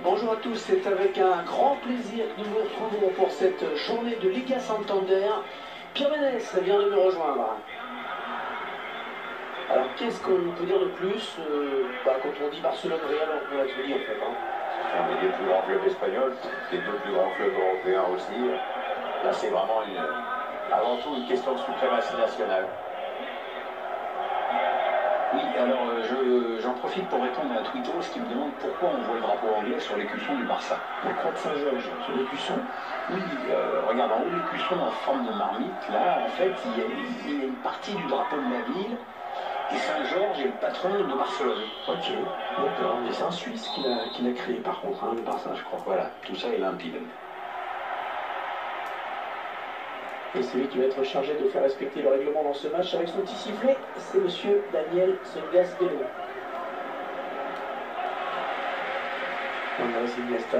Bonjour à tous, c'est avec un grand plaisir que nous nous retrouvons pour cette journée de Liga Santander. Pierre Ménès vient de me rejoindre. Alors qu'est-ce qu'on peut dire de plus quand on dit Barcelone-Real, on l'a tout dit en fait. C'est un des plus grands clubs espagnols, les deux plus grands clubs européens aussi. Là c'est vraiment avant tout une question de suprématie nationale. Oui, alors j'en profite pour répondre à Twittos qui me demande pourquoi on voit le drapeau anglais sur l'écusson du Barça. La croix de Saint-Georges sur l'écusson. Oui, regarde, en haut de l'écusson en forme de marmite, là, en fait, il y a une partie du drapeau de la ville, et Saint-Georges est le patron de Barcelone. Ok, d'accord. Mais c'est un Suisse qui l'a créé par contre, le Barça, je crois. Voilà, tout ça est limpide. Et celui qui va être chargé de faire respecter le règlement dans ce match avec son petit sifflet, c'est monsieur Daniel Songas-Delo. André Silvestre.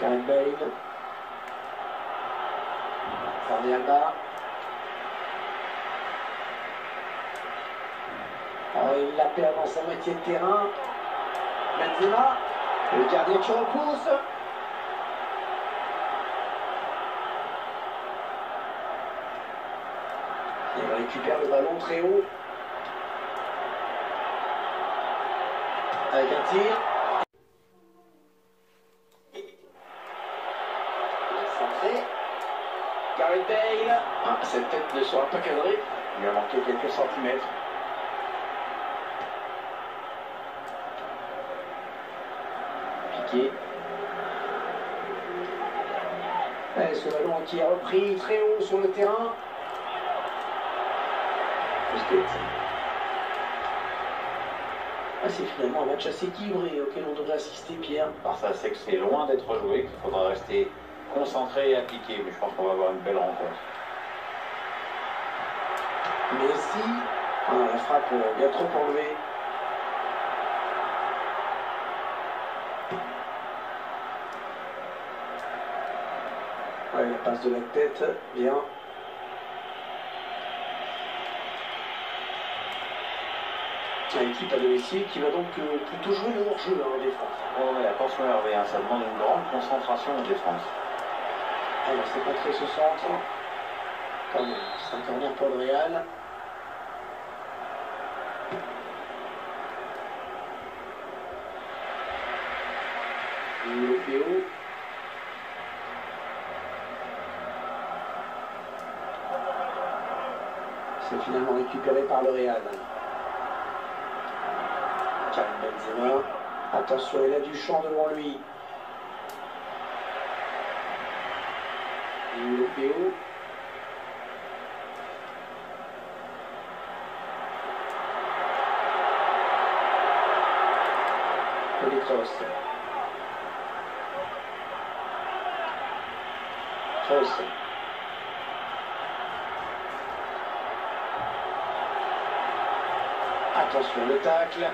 Gareth Bale. Jordi Alba. Alors il la perd dans sa moitié de terrain. Benzema. Le gardien qui repousse. Il récupère le ballon très haut. Avec un tir. Centré. Gareth Bale. Cette tête ne sera pas cadrée. Il lui a manqué quelques centimètres. Piqué. Et ce ballon qui est repris très haut sur le terrain. C'est finalement un match assez équilibré auquel on devrait assister, Pierre. Alors ça c'est que c'est loin d'être joué, qu'il faudra rester concentré et appliqué, mais je pense qu'on va avoir une belle rencontre. Messi, la frappe bien trop enlevée. Ouais, la passe de la tête, bien. L'équipe à domicile qui va donc plutôt jouer le hors-jeu en défense. Oh, mais attention Hervé, ça demande une grande concentration en défense. Alors c'est contré ce centre. Quand même, c'est un corner pour le Real. Lopéo. C'est finalement récupéré par le Real. Karim Benzema. Attention, il a du champ devant lui. Lopéo. Kroos. Kroos. Attention, le tacle.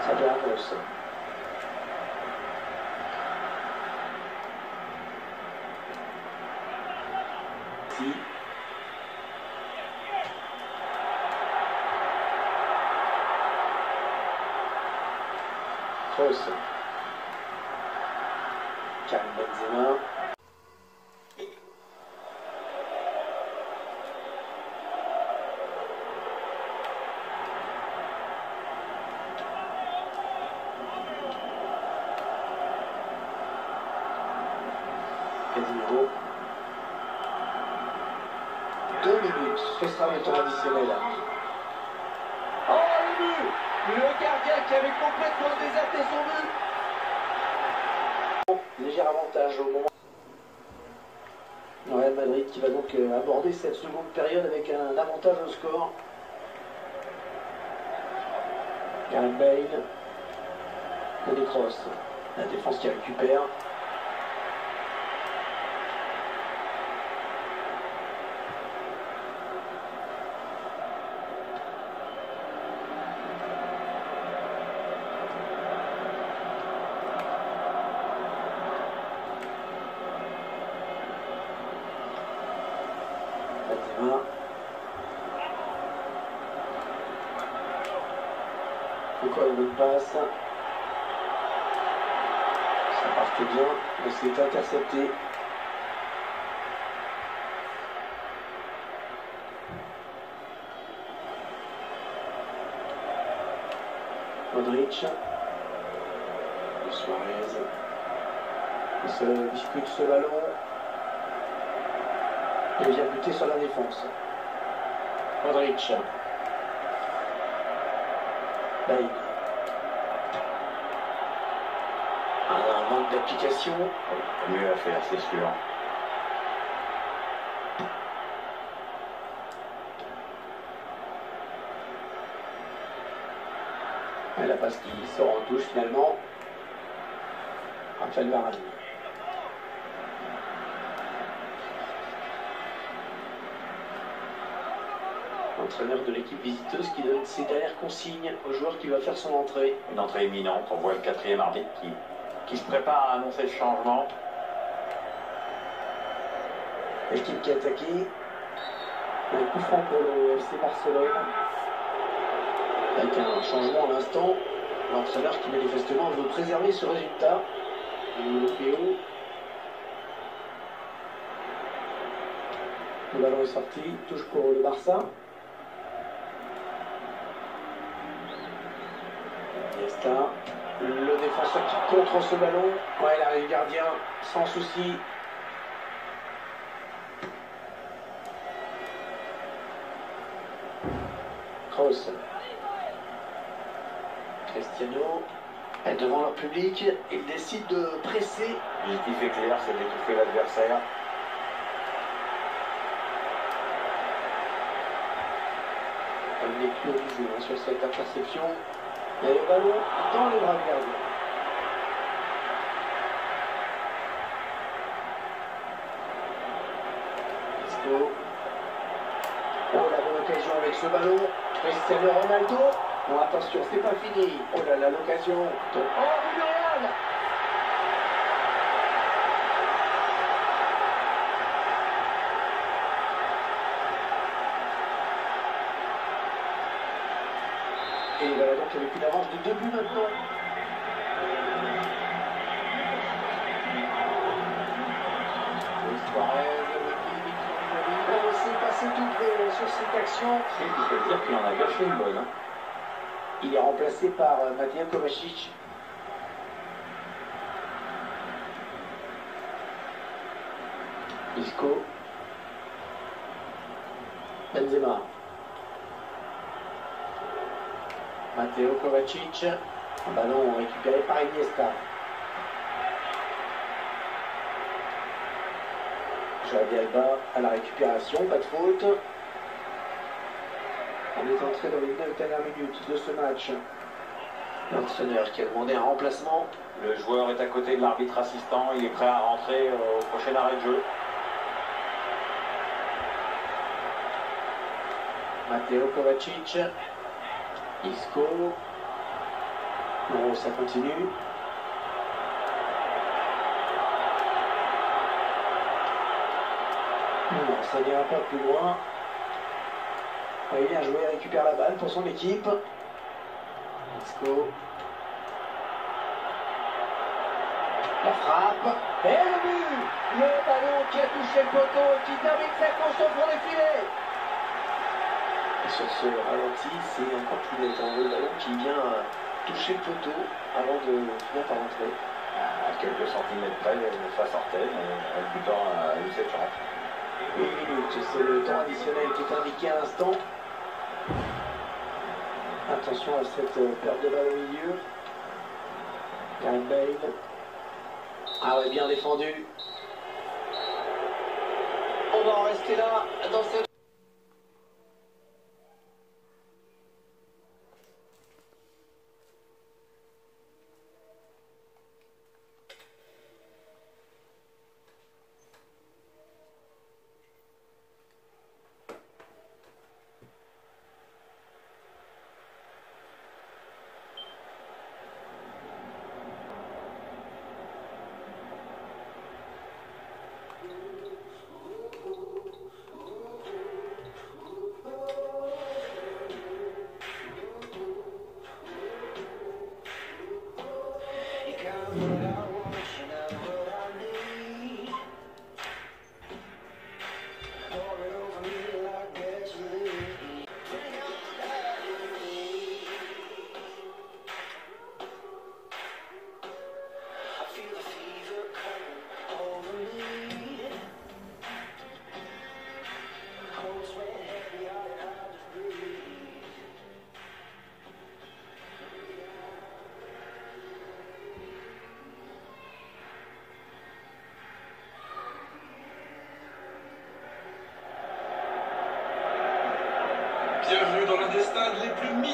Ça doit Ramos. Si. Kroos. Karim Benzema. Casemiro. 2 minutes, ce sera le temps additionnel. Oh, le but! Le gardien qui avait complètement déserté son but. Léger avantage au moment. Le Real Madrid qui va donc aborder cette seconde période avec un avantage au score. Gareth Bale. Toni Kroos. La défense qui récupère. Benzema. Encore une bonne passe. Ça partait bien, mais c'est intercepté. Modric. Suarez. Il se dispute ce ballon. Il vient buter sur la défense. Modric. Bailly. Un manque d'application. Mieux à faire, c'est sûr. Et la passe qui sort en touche finalement. Raphaël Varane. L'entraîneur de l'équipe visiteuse qui donne ses dernières consignes au joueur qui va faire son entrée. Une entrée imminente, on voit le quatrième arbitre qui se prépare à annoncer le changement. L'équipe qui a attaqué. Un coup franc pour le FC Barcelone. Avec un changement à l'instant. L'entraîneur qui manifestement veut préserver ce résultat. Le PO. Le ballon est sorti. Touche pour le Barça. Iniesta. Le défenseur qui contre ce ballon. Ouais, il arrive le gardien sans souci. Kroos. Cristiano est devant leur public. Ils décident de presser. L'objectif est clair, c'est d'étouffer l'adversaire. On n'est plus au visé sur cette interception. Il y a le ballon dans les bras de gardien. Isco. Oh, la bonne occasion avec ce ballon. Cristiano Ronaldo. Bon, attention, c'est pas fini. Oh là là, l'occasion. Oh, Villarreal. Et voilà donc avec une avance de 2 buts maintenant. Suarez, on s'est passé tout près sur cette action. Et tu peux dire qu'il en a gâché une bonne. Hein. Il est remplacé par Mateo Kovacic. Isco. Benzema. Mateo Kovacic. Un ballon récupéré par Iniesta. Jordi Alba à la récupération, pas de faute. On est entré dans les 9 dernières minutes de ce match. L'entraîneur qui a demandé un remplacement. Le joueur est à côté de l'arbitre assistant, il est prêt à rentrer au prochain arrêt de jeu. Mateo Kovacic. Isco. Bon, ça continue. Non, ça n'ira pas plus loin. Il vient jouer, récupère la balle pour son équipe. Isco. La frappe. Et le but. Le ballon qui a touché le poteau et qui termine sa course au fond des filets. Et sur ce ralenti, c'est encore plus nettement le ballon qui vient toucher le poteau avant de finir par entrer. À quelques centimètres près, ça sortait, mais en le butant à une seconde. 8 minutes, c'est le temps additionnel qui est indiqué à l'instant. Attention à cette perte de balle au milieu. Gareth Bale. Ah ouais, bien défendu. On va en rester là dans cette...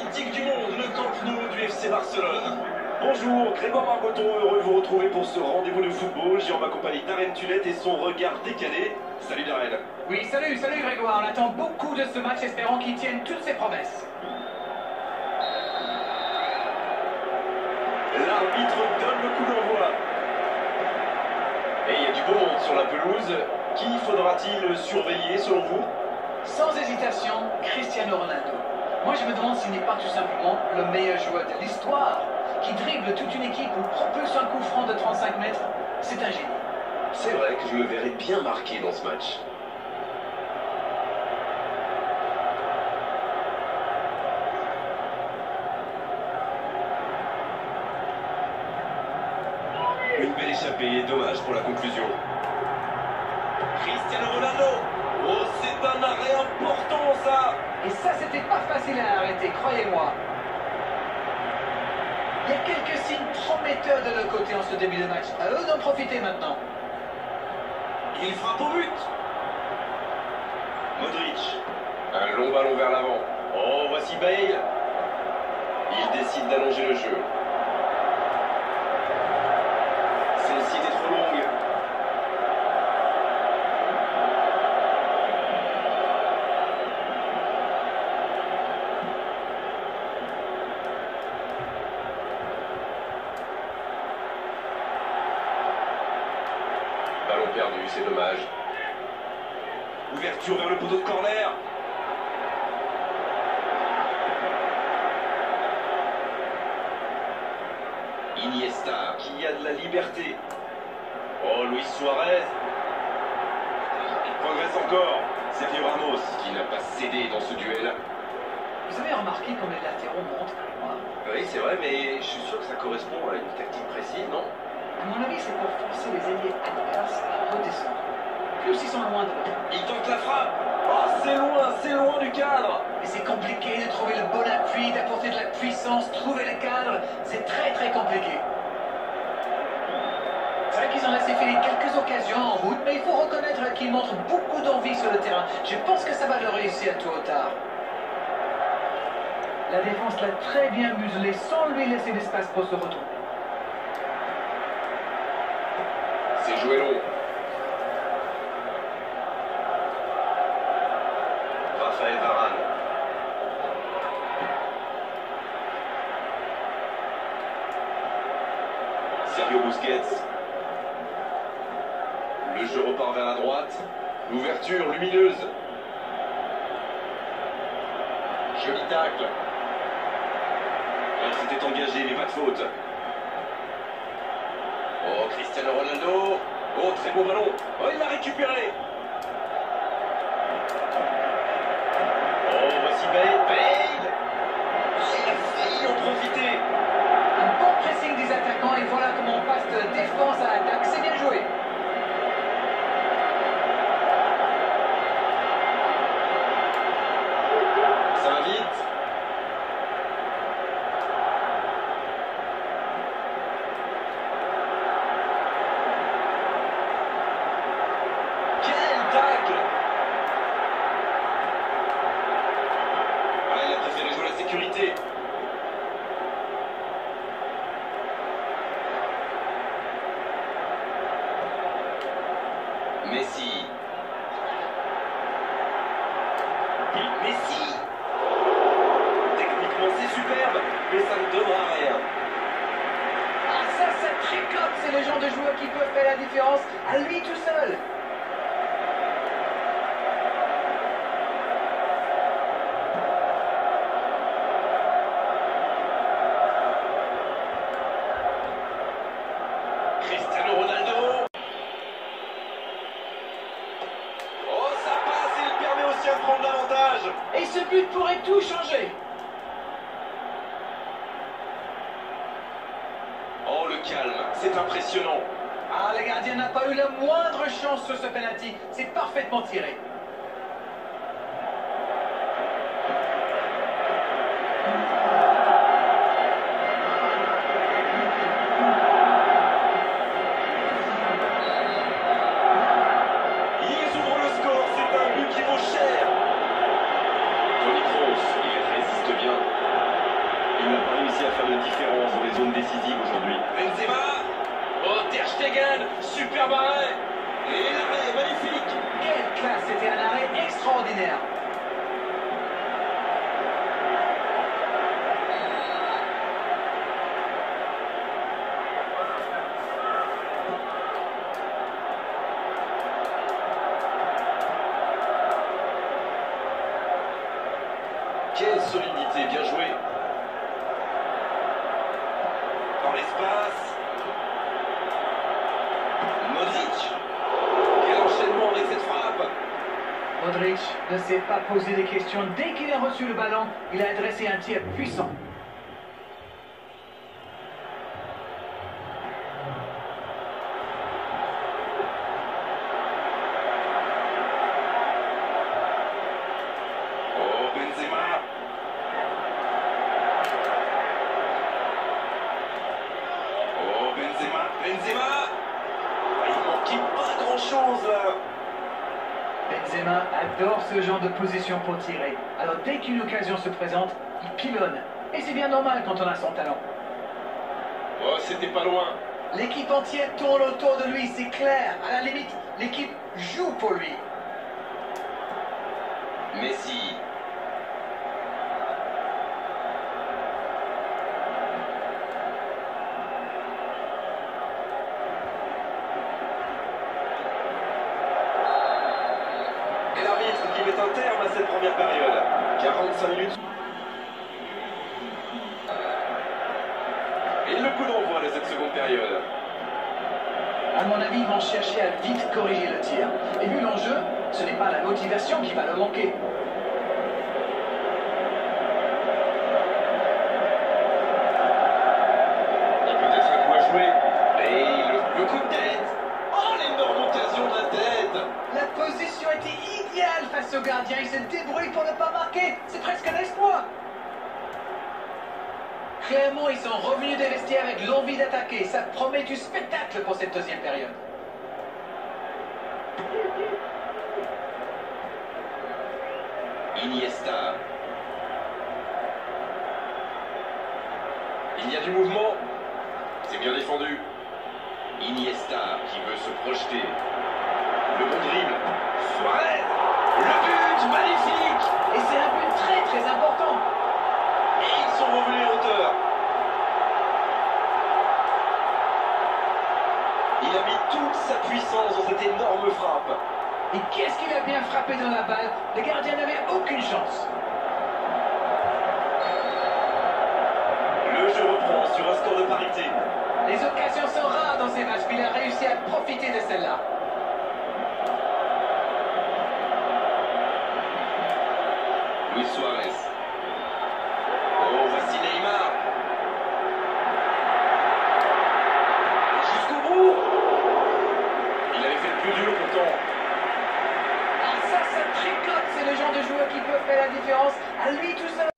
mythique du monde, le Camp Nou du FC Barcelone. Bonjour, Grégoire Margoton, heureux de vous retrouver pour ce rendez-vous de football. J'ai en ma compagnie Darren Tulette et son regard décalé. Salut Darren. Oui, salut Grégoire. On attend beaucoup de ce match, espérons qu'il tienne toutes ses promesses. L'arbitre donne le coup d'envoi. Et il y a du beau monde sur la pelouse. Qui faudra-t-il surveiller selon vous? Sans hésitation, Cristiano Ronaldo. Moi je me demande s'il n'est pas tout simplement le meilleur joueur de l'histoire, qui dribble toute une équipe ou propulse un coup franc de 35 mètres. C'est un génie. C'est vrai que je le verrais bien marqué dans ce match. Une belle échappée, dommage pour la conclusion. Cristiano Ronaldo. Oh, c'est un arrêt important ça. Et ça, c'était pas facile à arrêter, croyez-moi. Il y a quelques signes prometteurs de leur côté en ce début de match. À eux d'en profiter maintenant. Il frappe au but. Modric. Un long ballon vers l'avant. Oh, voici Bale. Il décide d'allonger le jeu. Celle-ci était trop longue. Ballon perdu, c'est dommage. Ouverture vers le poteau de corner. Iniesta, qui a de la liberté. Oh, Luis Suarez. Il progresse encore. Sergio Ramos, qui n'a pas cédé dans ce duel. Vous avez remarqué comme les latéraux montent, Grégoire? Oui, c'est vrai, mais je suis sûr que ça correspond à une tactique précise, non? À mon avis, c'est pour forcer les ailiers adverses à redescendre. Plus ils sont loin de l'autre. Il tente la frappe. Oh, c'est loin du cadre. Et c'est compliqué de trouver le bon appui, d'apporter de la puissance, trouver le cadre. C'est très compliqué. C'est vrai qu'ils ont laissé filer quelques occasions en route, mais il faut reconnaître qu'ils montrent beaucoup d'envie sur le terrain. Je pense que ça va leur réussir tôt ou tard. La défense l'a très bien muselé sans lui laisser d'espace pour se retourner. C'est joué long. Raphaël Varane. Sergio Busquets. Le jeu repart vers la droite. L'ouverture lumineuse. Joli tacle. Elle s'était engagée, mais pas de faute. Oh, Cristiano Ronaldo. Oh, très beau ballon. Oh, il l'a récupéré. Oh, voici Bale. Il a failli en profiter. Un bon pressing des attaquants et voilà comment on passe de défense à attaque. C'est bien joué. Ça va vite. Quel tacle! Ah, il a préféré jouer la sécurité. Messi. Messi. Techniquement c'est superbe, mais ça ne donnera rien. Ah ça tricote, c'est le genre de joueur qui peut faire la différence à lui tout seul. Cristiano Ronaldo. Oh, ça passe et il permet au sien de prendre l'avantage. Et ce but pourrait tout changer. Oh, le calme, c'est impressionnant. Ah, le gardien n'a pas eu la moindre chance sur ce penalty. C'est parfaitement tiré. Ils ouvrent le score, c'est un but qui vaut cher. Toni Kroos, il résiste bien. Sagan, superbe arrêt. Et l'arrêt, magnifique. Quelle classe, c'était un arrêt extraordinaire. Quelle solidité, bien joué. Dans l'espace. Modric. Quel enchaînement avec cette frappe. Modric ne s'est pas posé des questions. Dès qu'il a reçu le ballon, il a adressé un tir puissant. Oh, Benzema. Oh, Benzema. Benzema. Il manquait pas grand-chose là. Benzema adore ce genre de position pour tirer. Alors dès qu'une occasion se présente, il pilonne. Et c'est bien normal quand on a son talent. Oh, c'était pas loin. L'équipe entière tourne autour de lui, c'est clair. À la limite, l'équipe joue pour lui. Messi. Et l'arbitre qui met un terme à cette première période. 45 minutes. Et le coup d'envoi de cette seconde période. À mon avis, ils vont chercher à vite corriger le tir. Et vu l'enjeu, ce n'est pas la motivation qui va le manquer. Et peut-être un coup à jouer. Et le coup de tête. Oh, l'énorme occasion de la tête. La position était idéale face au gardien. Il se débrouille pour ne pas marquer. C'est presque un exploit. Clairement, ils sont revenus des vestiaires avec l'envie d'attaquer. Ça promet du spectacle pour cette deuxième période. Iniesta. Il y a du mouvement. C'est bien défendu. Iniesta qui veut se projeter. Le bon dribble. Suarez. Le but magnifique. Et c'est un but très très important. Et ils sont revenus en hauteur. Il a mis toute sa puissance dans cette énorme frappe. Et qu'est-ce qu'il a bien frappé dans la balle. Le gardien n'avait aucune chance. Le jeu reprend sur un score de parité. Les occasions sont rares dans ces matchs, mais il a réussi à profiter de celle-là. Luis Suarez. Oh, voici Neymar. Jusqu'au bout. Il avait fait le plus dur pourtant. Ah, ça tricote. C'est le genre de joueur qui peut faire la différence à lui tout seul.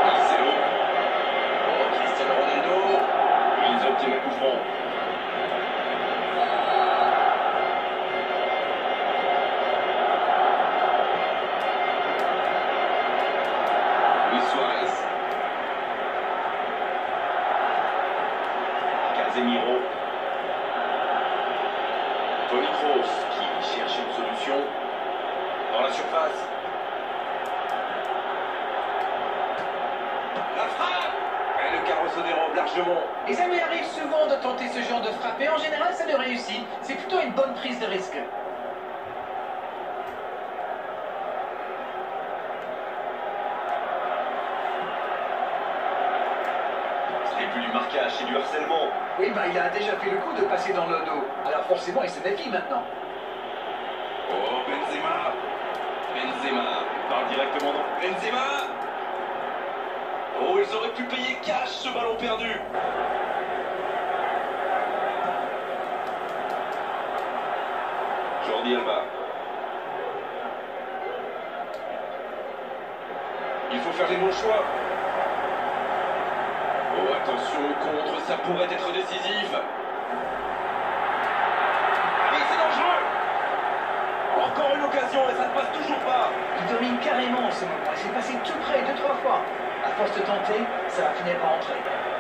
Marcelo. Oh, Cristiano Ronaldo. Ils obtiennent le coup franc. Luis Suarez. Casemiro. Toni Kroos qui cherche une solution dans la surface. La frappe. Et le carreau se dérobe largement. Et ça lui arrive souvent de tenter ce genre de frappe. Et en général, ça ne réussit. C'est plutôt une bonne prise de risque. Ce n'est plus du marquage, c'est du harcèlement. Oui, bah, il a déjà fait le coup de passer dans le dos. Alors forcément, il se méfie maintenant. Oh, Benzema. Benzema. Il parle directement dans Benzema. Oh, ils auraient pu payer cash ce ballon perdu. Jordi Alba. Il faut faire les bons choix. Oh, attention au contre, ça pourrait être décisif. Mais c'est dangereux. Encore une occasion et ça ne passe toujours pas. Il domine carrément en ce moment. Il s'est passé tout près 2-3 fois. poste tenté, ça va finir par entrer.